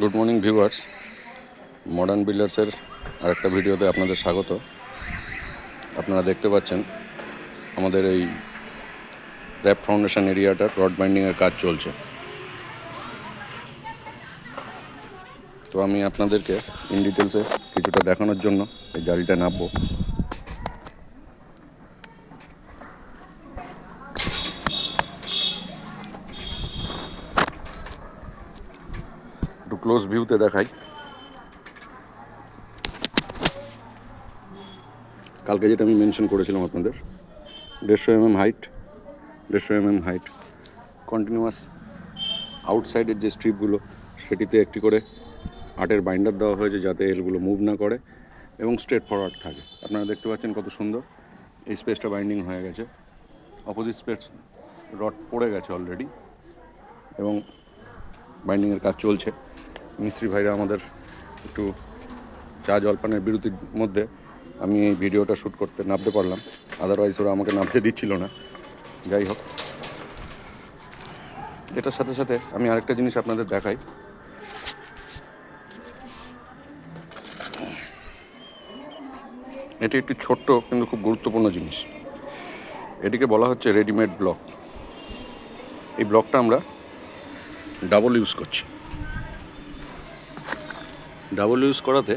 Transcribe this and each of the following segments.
Good morning viewers, modern বিল্ডার্সের আরেকটা ভিডিওতে আপনাদের স্বাগত। আপনারা দেখতে পাচ্ছেন আমাদের এই র্যাপ ফাউন্ডেশন এরিয়াটার রড বাইন্ডিংয়ের কাজ চলছে। তো আমি আপনাদেরকে ইন ডিটেলসে কিছুটা দেখানোর জন্য এই জালিটা নামবো। একটু ক্লোজ ভিউতে দেখাই। কালকে যেটা আমি মেনশন করেছিলাম আপনাদের 150 mm height, 150 mm height continuous আউটসাইডের যে স্ট্রিপগুলো সেটিতে একটি করে আটের বাইন্ডার দেওয়া হয়েছে যাতে এলগুলো মুভ না করে এবং স্ট্রেট ফরওয়ার্ড থাকে। আপনারা দেখতে পাচ্ছেন কত সুন্দর এই স্পেসটা বাইন্ডিং হয়ে গেছে। অপোজিট স্পেস রড পড়ে গেছে অলরেডি এবং বাইন্ডিংয়ের কাজ চলছে। মিস্ত্রি ভাইরা আমাদের একটু চা জলপানের বিরতির মধ্যে আমি এই ভিডিওটা শ্যুট করতে নামতে পারলাম, আদারওয়াইজ ওরা আমাকে নামতে দিচ্ছিল না। যাই হোক, এটার সাথে সাথে আমি আরেকটা জিনিস আপনাদের দেখাই। এটি একটি ছোট্ট কিন্তু খুব গুরুত্বপূর্ণ জিনিস। এটিকে বলা হচ্ছে রেডিমেড ব্লক। এই ব্লকটা আমরা ডাবল ইউজ করছি। ডাবল ইউজ করাতে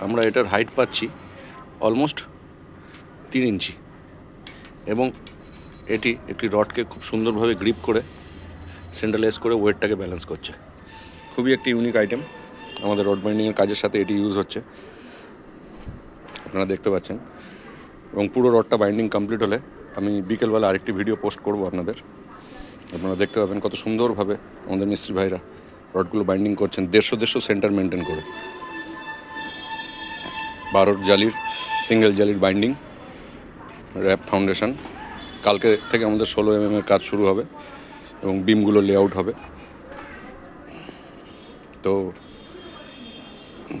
আমরা এটার হাইট পাচ্ছি অলমোস্ট 3 ইঞ্চি এবং এটি একটি রডকে খুব সুন্দরভাবে গ্রিপ করে সেন্ট্রালাইজ করে ওয়েটটাকে ব্যালেন্স করছে। খুবই একটি ইউনিক আইটেম। আমাদের রড বাইন্ডিংয়ের কাজের সাথে এটি ইউজ হচ্ছে, আপনারা দেখতে পাচ্ছেন। এবং পুরো রডটা বাইন্ডিং কমপ্লিট হলে আমি বিকেলবেলা আরেকটি ভিডিও পোস্ট করব আপনাদের। আপনারা দেখতে পাবেন কত সুন্দরভাবে আমাদের মিস্ত্রি ভাইরা রডগুলো বাইন্ডিং করছেন 150 সেন্টার মেনটেন করে। 12 জালির সিঙ্গেল জালির বাইন্ডিং র্যাপ ফাউন্ডেশন। কালকে থেকে আমাদের 16 mm এর কাজ শুরু হবে এবং বিমগুলো লেআউট হবে। তো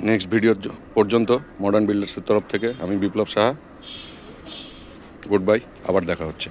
নেক্সট ভিডিও পর্যন্ত মডার্ন বিল্ডার্সের তরফ থেকে আমি বিপ্লব সাহা, গুড বাই, আবার দেখা হচ্ছে।